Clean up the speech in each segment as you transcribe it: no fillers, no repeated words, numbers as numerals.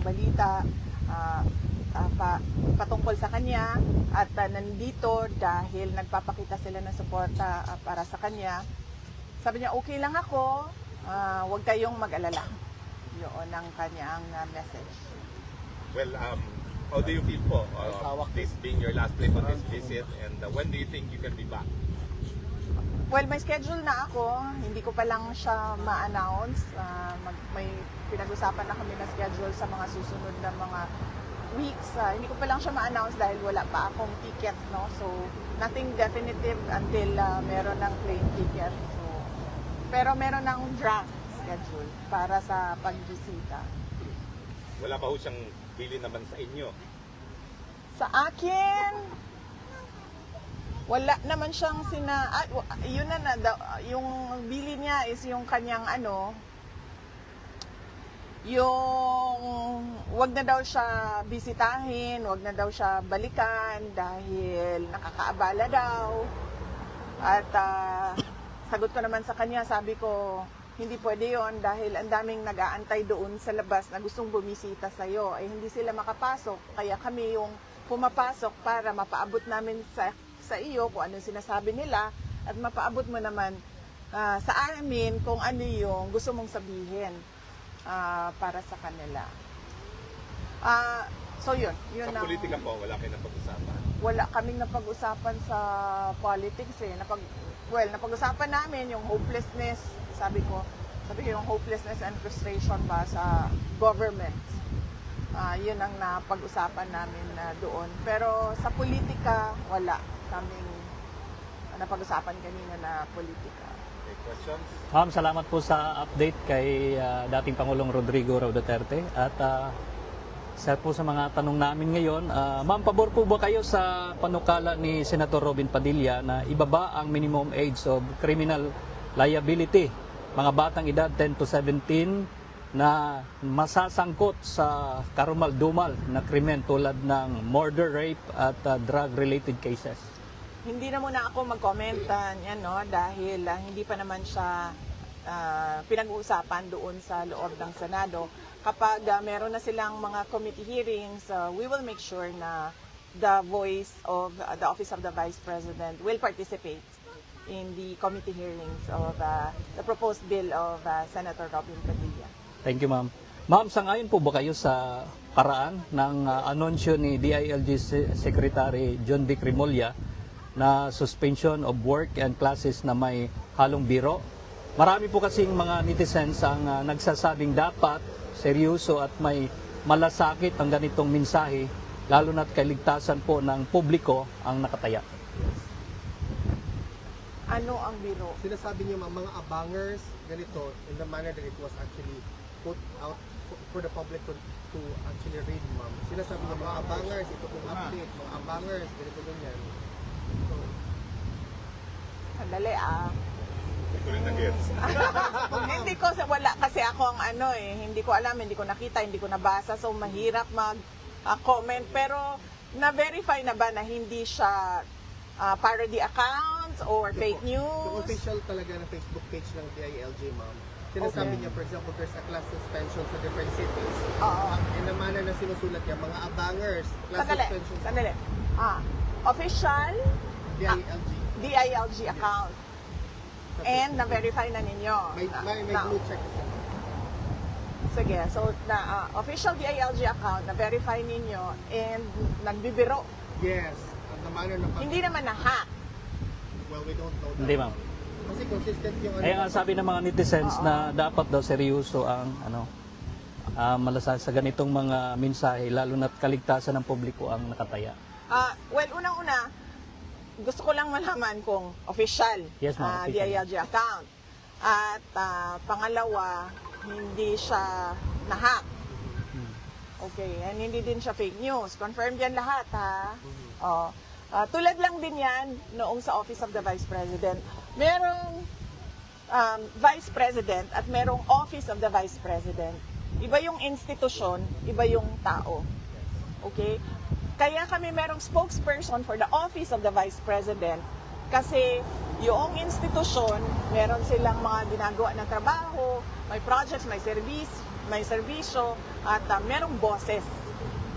balita patungkol sa kanya at nandito dahil nagpapakita sila ng suporta para sa kanya. Sabi niya, okay lang ako, huwag kayong mag-alala. Yun ang kanyang message. Well, how do you feel po, this being your last trip on this visit, and when do you think you can be back? Well, may schedule na ako. Hindi ko pa lang siya ma-announce. May pinag-usapan na kami na schedule sa mga susunod na mga weeks. Hindi ko pa lang siya ma-announce dahil wala pa akong ticket, no? So, nothing definitive until meron ng plane ticket. So, pero meron ng draft schedule para sa pagbisita. Wala pa ho siyang bili naman sa inyo? Sa akin, wala naman siyang yun na yung bili niya is yung kanyang yung wag na daw siya bisitahin, wag na daw siya balikan dahil nakakaabala daw. At sagot ko naman sa kanya, sabi ko, hindi pwede yon dahil ang daming nag-aantay doon sa labas na gustong bumisita sa'yo. Ay hindi sila makapasok, kaya kami yung pumapasok para mapaabot namin sa iyo kung ano sinasabi nila at mapaabot mo naman sa amin kung ano yung gusto mong sabihin para sa kanila. So yun sa politika po, wala kayo napag-usapan? Wala kaming napag-usapan sa politics eh. Napag-usapan namin yung hopelessness, sabi ko yung hopelessness and frustration ba sa government. Yun ang napag-usapan namin doon. Pero sa politika, wala kaming napag-usapan kanina na politika. Okay, questions? Ma'am, salamat po sa update kay dating Pangulong Rodrigo Roa Duterte. At sa po sa mga tanong namin ngayon, ma'am, pabor po ba kayo sa panukala ni Senator Robin Padilla na ibaba ang minimum age of criminal liability? Mga batang edad 10 to 17 na masasangkot sa karumal-dumal na krimen tulad ng murder, rape at drug-related cases. Hindi na muna ako mag-comment yan, no? Dahil hindi pa naman siya pinag-uusapan doon sa loob ng Senado. Kapag meron na silang mga committee hearings, we will make sure na the voice of the Office of the Vice President will participate in the committee hearings of the proposed bill of Senator Robin Padilla. Thank you, ma'am. Ma'am, sangayon po ba kayo sa paraan ng anunsyo ni DILG Secretary John Vic Remulla na suspension of work and classes na may halong biro? Marami po kasing mga netizens ang nagsasabing dapat seryoso at may malasakit ang ganitong mensahe, lalo na't kaligtasan po ng publiko ang nakataya. Ano ang biro? Sinasabi niyo mga abangers, ganito, in the manner that it was actually put out for the public to actually read, ma'am. Sinasabi niyo mga abangers, ito pong update, mga abangers, ganito ganyan. So, Sandali Ito rin na-gets. Hindi ko, wala kasi ako ang hindi ko alam, hindi ko nakita, hindi ko nabasa, so mahirap mag-comment. Pero na-verify na ba na hindi siya parody accounts or fake news? Yung official talaga na Facebook page ng DILG, ma'am. Sinasabi niya, for example, there's a class suspension sa different cities. In the manner na sinusulat niya, mga abangers, class suspension. Sandali. Official DILG account. And na-verify na ninyo. May blue check. Sige, so official DILG account, na-verify ninyo and nagbibiro. Yes. The manner na Hindi naman na-hack. Well, we don't know that. Hindi, ma'am. Kasi consistent yung Kaya nga sabi ng mga netizens na dapat daw seryoso ang malasakit sa ganitong mga mensahe, lalo na't kaligtasan ng publiko ang nakataya. Well, unang-una, gusto ko lang malaman kung official, Yes, ma'am, official. DILG account. At pangalawa, hindi siya na-hack. Okay, and hindi din siya fake news. Confirmed yan lahat, ha? Tulad lang din yan noong sa Office of the Vice President. Merong Vice President at merong Office of the Vice President. Iba yung institusyon, iba yung tao. Okay? Kaya kami merong spokesperson for the Office of the Vice President kasi yung institusyon, meron silang mga ginagawa ng trabaho, may projects, may service, may serbisyo at merong boses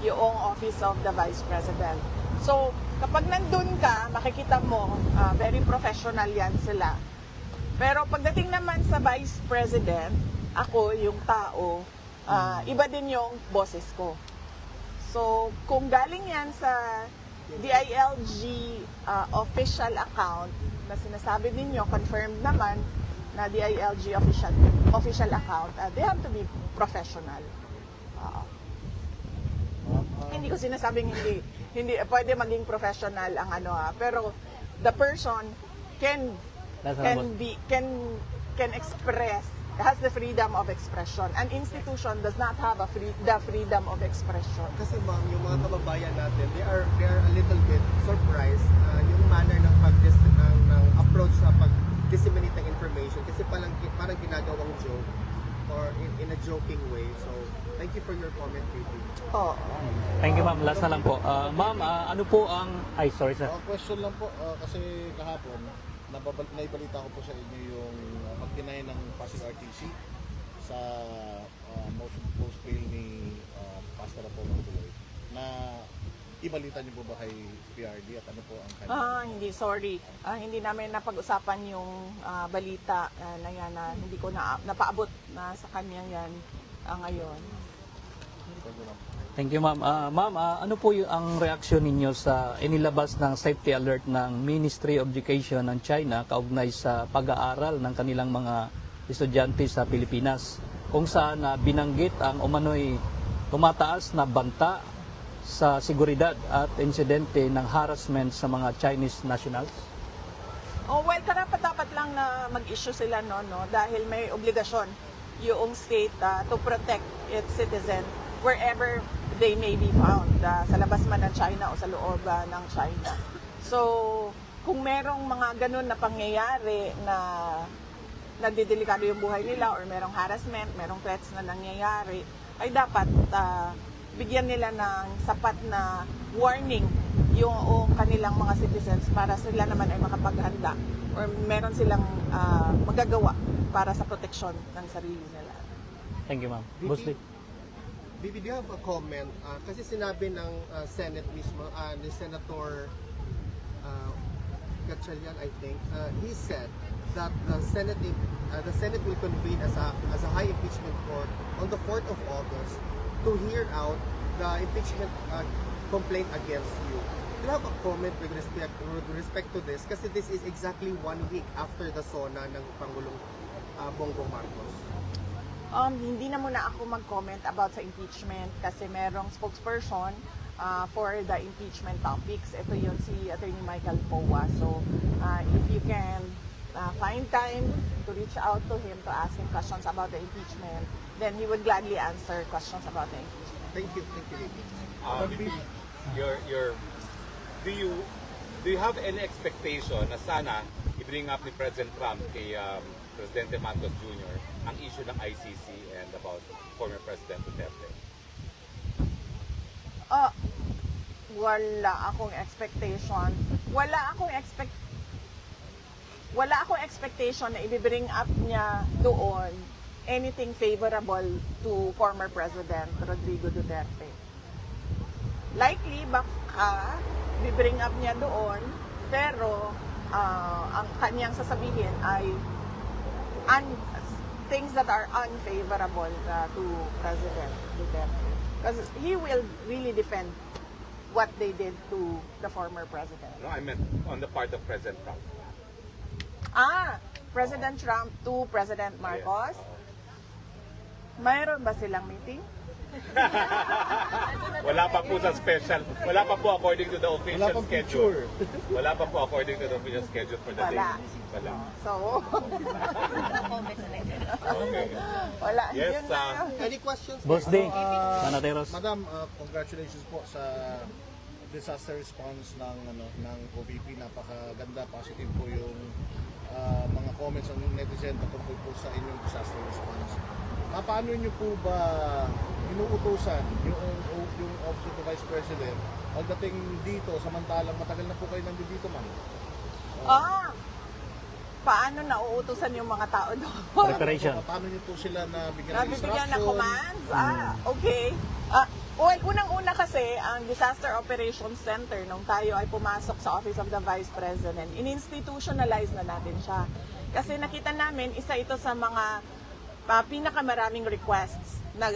yung Office of the Vice President. So, kapag nandun ka, makikita mo, very professional yan sila. Pero pagdating naman sa Vice President, ako, yung tao, iba din yung boses ko. So, kung galing yan sa DILG official account na sinasabi ninyo, confirmed naman na DILG official account, they have to be professional. Hindi ko sinasabing hindi pwede maging professional ang pero the person can express, has the freedom of expression. An institution does not have the freedom of expression. Kasi ma'am, yung mga kababayan natin, they are a little bit surprised yung manner ng ng approach sa pag-disseminate ng information kasi parang ginagawang joke or in a joking way. So, thank you for your comment, Vivi. Oh. Thank you, ma'am. Last na lang po. Ma'am, ano po ang... Ay, sorry, sir. Question lang po, kasi kahapon, naibalita ko po sa inyo yung mag-deny ng Pasig RTC sa motion to post bail ni Pastor Apollo Tuloy na ibalita niyo po ba kay PRD at ano po ang kanya? Hindi, sorry. Hindi namin napag-usapan yung balita na yan na hindi ko napaabot na sa kanya yan ngayon. Thank you, ma'am. Ma'am, ano po yung ang reaksyon ninyo sa inilabas ng safety alert ng Ministry of Education ng China kaugnay sa pag-aaral ng kanilang mga estudyante sa Pilipinas, kung saan binanggit ang umano'y tumataas na banta sa seguridad at insidente ng harassment sa mga Chinese nationals? Well, karapat-dapat lang na mag-issue sila dahil may obligasyon yung state to protect its citizen wherever they may be found, sa labas man ng China o sa loob ng China. So, kung merong mga ganun na pangyayari na nagdidelikado yung buhay nila or merong harassment, merong threats na nangyayari, ay dapat bigyan nila ng sapat na warning yung kanilang mga citizens para sila naman ay makapaghanda or meron silang magagawa para sa proteksyon ng sarili nila. Thank you, ma'am. Boss Lee. Bibi, do you have a comment? Kasi sinabi ng Senate mismo, ni Senator Gatchalian, I think, he said that the Senate will convene as a high impeachment court on the 4th of August to hear out the impeachment complaint against you. Do you have a comment with respect to this? Kasi this is exactly 1 week after the SONA ng Pangulong Bongbong Marcos. Hindi na muna ako mag-comment about sa impeachment kasi merong spokesperson for the impeachment topics. Ito yun si Attorney Michael Powa. So, if you can find time to reach out to him to ask him questions about the impeachment, then he would gladly answer questions about the impeachment. Thank you, Vivi. Do you have any expectation na sana i-bring up ni President Trump kay Presidente Marcos Jr. ang issue ng ICC and about former President Duterte? Wala akong expectation. Wala akong expectation na i-bring up niya doon anything favorable to former President Rodrigo Duterte. Likely, baka i-bring up niya doon, pero ang kanyang sasabihin ay things that are unfavorable to President Duterte. Because he will really defend what they did to the former president. No, I meant on the part of President Trump. President Trump to President Marcos. Yes. Mayroon ba silang meeting? Wala pa po sa special. Wala pa po according to the official pang schedule. Wala pa po according to the official schedule for the day. Wala. So, Okay. wala. Yes, Yun na. Any questions? Boss Ding, Manateros. Madam, congratulations po sa disaster response ng OVP. Napakaganda, positive po yung mga comments ng netizen tungkol po sa inyong disaster response. Paano nyo po ba inuutosan yung Office of the Vice President pagdating dito, samantalang matagal na po kayo nandito, ma'am? paano nauutusan yung mga tao doon? Preparation. Paano niyo po sila nabigyan ng Nabibigyan ng instruction? commands? Okay. Well, unang-una kasi, ang Disaster Operations Center, nung tayo ay pumasok sa Office of the Vice President, in-institutionalize na natin siya. Kasi nakita namin, isa ito sa mga pinakamaraming requests na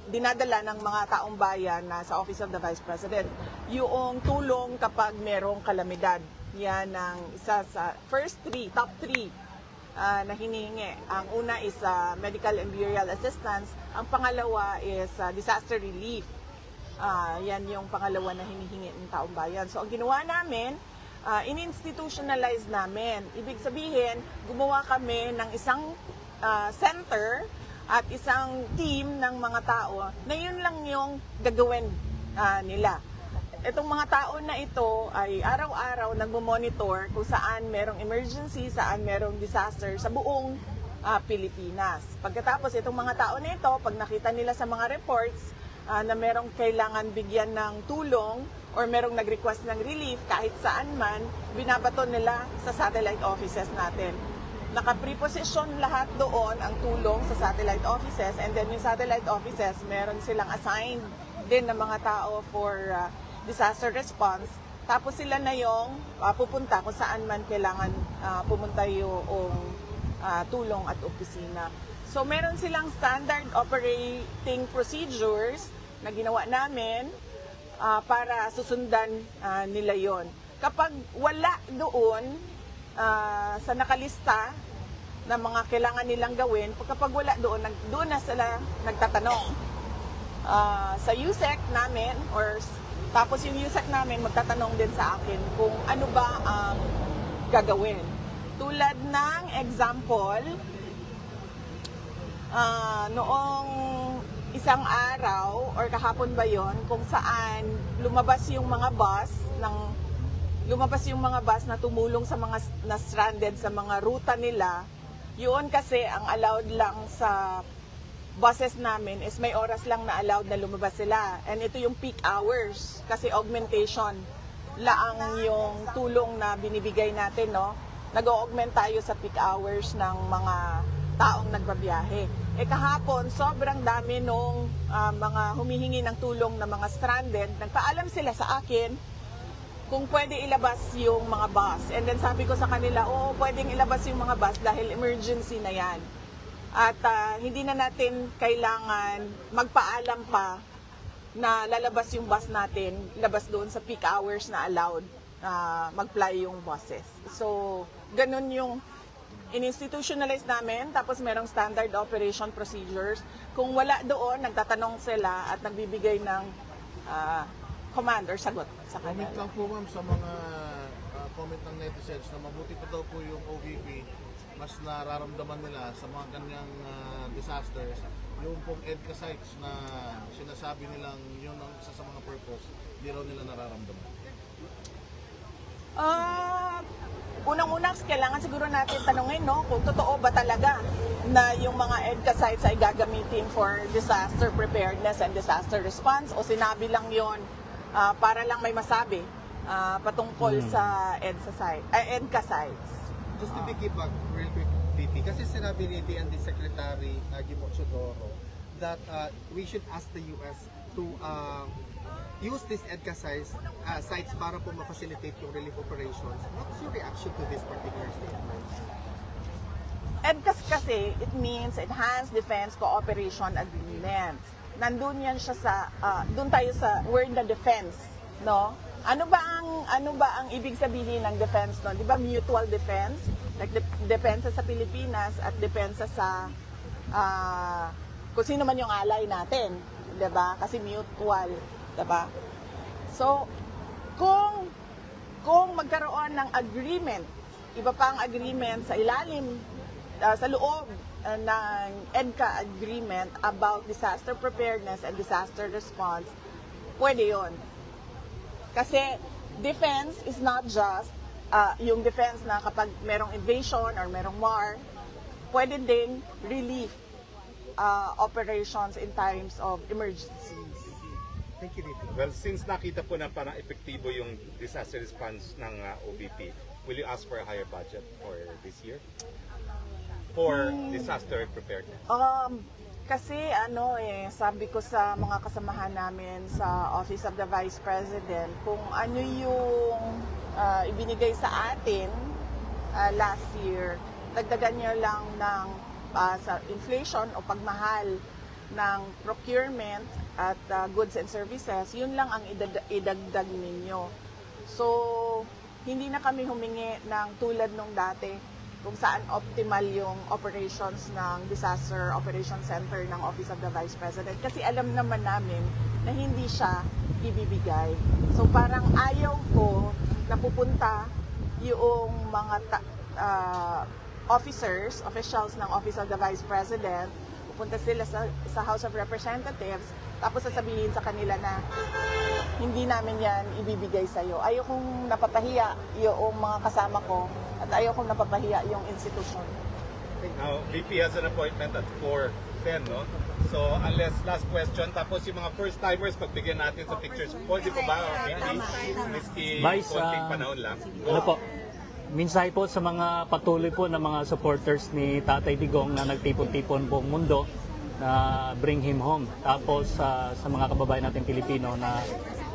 dinadala ng mga taong bayan na sa Office of the Vice President. Yung tulong kapag merong kalamidad. Yan ang isa sa top three na hinihingi. Ang una is medical and burial assistance. Ang pangalawa is disaster relief. Yan yung pangalawa na hinihingi ng taong bayan. So ang ginawa namin, in-institutionalize namin. Ibig sabihin, gumawa kami ng isang center at isang team ng mga tao na yun lang yung gagawin nila. Itong mga tao na ito ay araw-araw nagmo-monitor kung saan merong emergency, saan merong disaster sa buong Pilipinas. Pagkatapos itong mga tao na ito, pag nakita nila sa mga reports na merong kailangan bigyan ng tulong or merong nag-request ng relief kahit saan man, binabato nila sa satellite offices natin. Naka-preposition lahat doon ang tulong sa satellite offices, and then yung satellite offices, meron silang assigned din ng mga tao for disaster response. Tapos sila na yung pupunta kung saan man kailangan pumunta yung tulong at opisina. So meron silang standard operating procedures na ginawa namin para susundan nila yon. Kapag wala doon sa nakalista na mga kailangan nilang gawin, kapag wala doon, doon na sila nagtatanong. Sa USEC namin, tapos yung USEC namin magtatanong din sa akin kung ano ba ang gagawin. Tulad ng example, noong isang araw or kahapon ba yon, kung saan lumabas yung mga bus na tumulong sa mga na stranded sa mga ruta nila. Yun kasi ang allowed lang sa buses namin is may oras lang na allowed na lumabas sila. And ito yung peak hours kasi augmentation laang yung tulong na binibigay natin, no? Nag-augment tayo sa peak hours ng mga taong nagbabiyahe. Kahapon, sobrang dami nung mga humihingi ng tulong na mga stranded. Nagpaalam sila sa akin kung pwede ilabas yung mga bus. And then sabi ko sa kanila, oo, pwedeng ilabas yung mga bus dahil emergency na yan. At hindi na natin kailangan magpaalam pa na lalabas yung bus natin, labas doon sa peak hours na allowed mag-fly yung buses. So, ganun yung in-institutionalize namin, tapos merong standard operation procedures. Kung wala doon, nagtatanong sila at nagbibigay ng command or sagot sa Comment kanila. lang po ma'am sa mga comment ng netizens na mabuti pa daw po yung OVP, mas nararamdaman nila sa mga ganyang disasters yung pong EDCA sites na sinasabi nilang yun ang isa sa mga purpose, hindi raw nila nararamdaman. Unang-unang, kailangan siguro natin tanungin, no, kung totoo ba talaga na yung mga EDCA sites ay gagamitin for disaster preparedness and disaster response, o sinabi lang yon para lang may masabi patungkol sa EDCA sites. Just to piggyback real quick, VP, kasi sinabi ni DND Secretary Guimo Chodoro that we should ask the US to use these EDCA sites para po ma-facilitate yung relief operations. What's your reaction to this particular statement? EDCA kasi, it means Enhanced Defense Cooperation Agreement. Nandun yan siya sa, doon tayo sa word na defense, no? Ano ba ang ibig sabihin ng defense, no? Di ba mutual defense? Like depensa sa Pilipinas at depensa sa kung sino man yung ally natin, 'di ba? Kasi mutual, 'di ba? So, kung magkaroon ng agreement, iba pa ang agreement sa ilalim sa loob ng EDCA agreement about disaster preparedness and disaster response, pwede 'yon. Kasi defense is not just yung defense na kapag merong invasion or merong war, pwede ding relief operations in times of emergencies. Thank you, Ricky. Well, since nakita po na parang epektibo yung disaster response ng OVP, will you ask for a higher budget for this year? For disaster preparedness? Kasi sabi ko sa mga kasamahan namin sa Office of the Vice President, kung ano yung ibinigay sa atin last year, dagdagan niya lang ng sa inflation o pagmahal ng procurement at goods and services, yun lang ang idagdag ninyo. So, hindi na kami humingi ng tulad nung dati kung saan optimal yung operations ng Disaster Operation Center ng Office of the Vice President. Kasi alam naman namin na hindi siya ibibigay. So parang ayaw ko na pupunta yung mga officials ng Office of the Vice President, pupunta sila sa House of Representatives, tapos sasabihin sa kanila na hindi namin yan ibibigay sa'yo. Ayaw kong napapahiya yung mga kasama ko at ayaw kong napapahiya yung institution. Now, VP has an appointment at 4:10, no? So, unless last question, tapos yung mga first-timers, pagbigyan natin sa pictures. Pwede po ba, VP? Miski Vice, konting panahon lang. Ano po? Mensahe po sa mga patuloy po ng mga supporters ni Tatay Digong na nagtipon-tipon buong mundo na bring him home. Tapos sa mga kababayan natin Pilipino na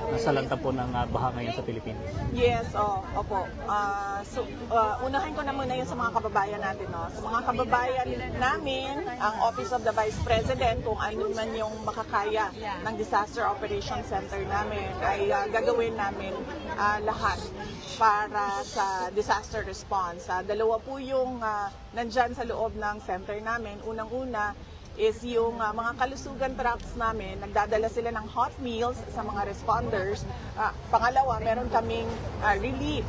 nasalanta po ng baha ngayon sa Pilipinas. Yes, opo. Unahin ko na muna yun sa mga kababayan natin. No? Sa mga kababayan namin, ang Office of the Vice President, kung ano man yung makakaya ng Disaster Operation Center namin, ay gagawin namin lahat para sa disaster response. Dalawa po yung nandyan sa loob ng center namin. Unang-una is yung mga kalusugan trucks namin, nagdadala sila ng hot meals sa mga responders. Pangalawa, meron kaming relief,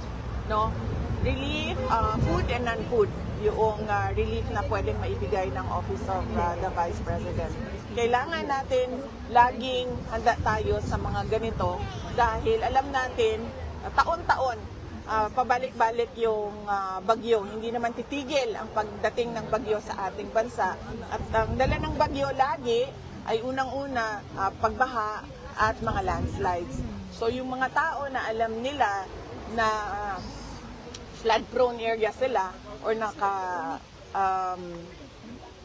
no? Relief, food and non-food, yung relief na pwedeng maibigay ng Office of the Vice President. Kailangan natin laging handa tayo sa mga ganito dahil alam natin, taon-taon, pabalik-balik yung bagyo. Hindi naman titigil ang pagdating ng bagyo sa ating bansa. At ang dala ng bagyo lagi ay unang-una pagbaha at mga landslides. So yung mga tao na alam nila na flood-prone area sila or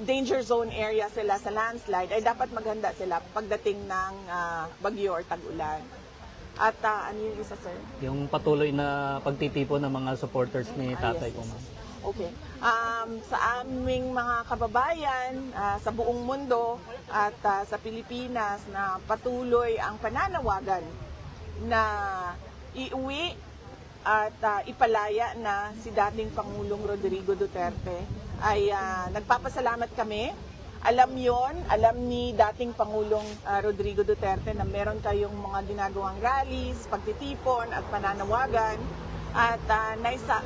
danger zone area sila sa landslide, ay dapat maghanda sila pagdating ng bagyo or tag-ulan. At ano yung isa, sir? Yung patuloy na pagtitipon ng mga supporters ni Tatay po, ma'am. Okay. Sa aming mga kababayan sa buong mundo at sa Pilipinas na patuloy ang pananawagan na iuwi at ipalaya na si dating Pangulong Rodrigo Duterte, ay nagpapasalamat kami. Alam ni dating Pangulong Rodrigo Duterte na meron kayong mga ginagawang rallies, pagtitipon at pananawagan. At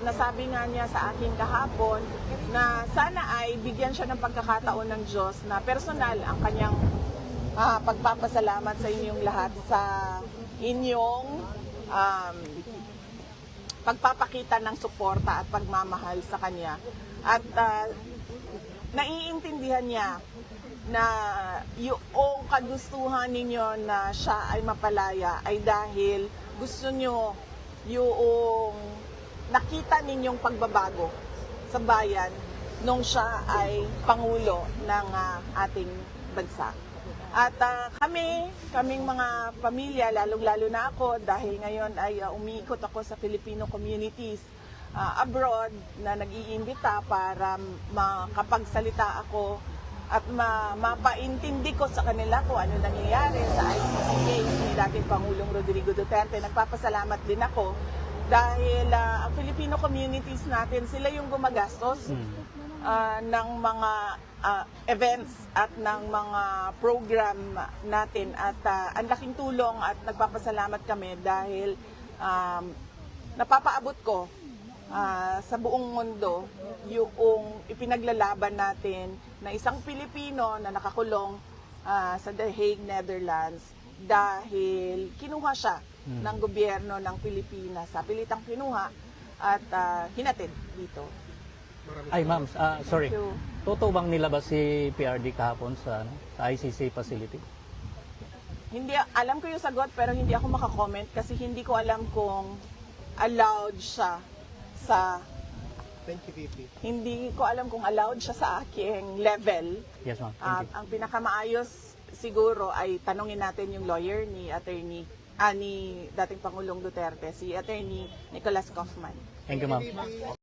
nasabi nga niya sa akin kahapon na sana ay bigyan siya ng pagkakataon ng Diyos na personal ang kanyang pagpapasalamat sa inyong lahat sa inyong pagpapakita ng suporta at pagmamahal sa kanya. At naiintindihan niya na yung kagustuhan ninyo na siya ay mapalaya ay dahil gusto nyo yung nakita ninyong pagbabago sa bayan nung siya ay Pangulo ng ating bansa. At kaming mga pamilya, lalong-lalo na ako dahil ngayon ay umiikot ako sa Filipino communities abroad na nag-iimbita para makapagsalita ako at mapaintindi ko sa kanila kung ano nangyayari sa ICC case ni dating Pangulong Rodrigo Duterte. Nagpapasalamat din ako dahil ang Filipino communities natin, sila yung gumagastos ng mga events at ng mga program natin at ang laking tulong at nagpapasalamat kami dahil napapaabot ko sa buong mundo yung ipinaglalaban natin na isang Pilipino na nakakulong sa The Hague, Netherlands dahil kinuha siya ng gobyerno ng Pilipinas. Pilitang kinuha at hinatid dito. Ay ma'am, sorry. Thank you. Totoo bang nilabas si PRD kahapon sa ICC facility? Hindi, alam ko yung sagot pero hindi ako makakomment kasi hindi ko alam kung allowed siya sa, Thank you, VP. hindi ko alam kung allowed siya sa aking level. Yes, ma'am. Thank you. Ang pinakamaayos siguro ay tanungin natin yung lawyer ni ni dating Pangulong Duterte, si Attorney Nicolas Kaufman. Thank you, ma'am.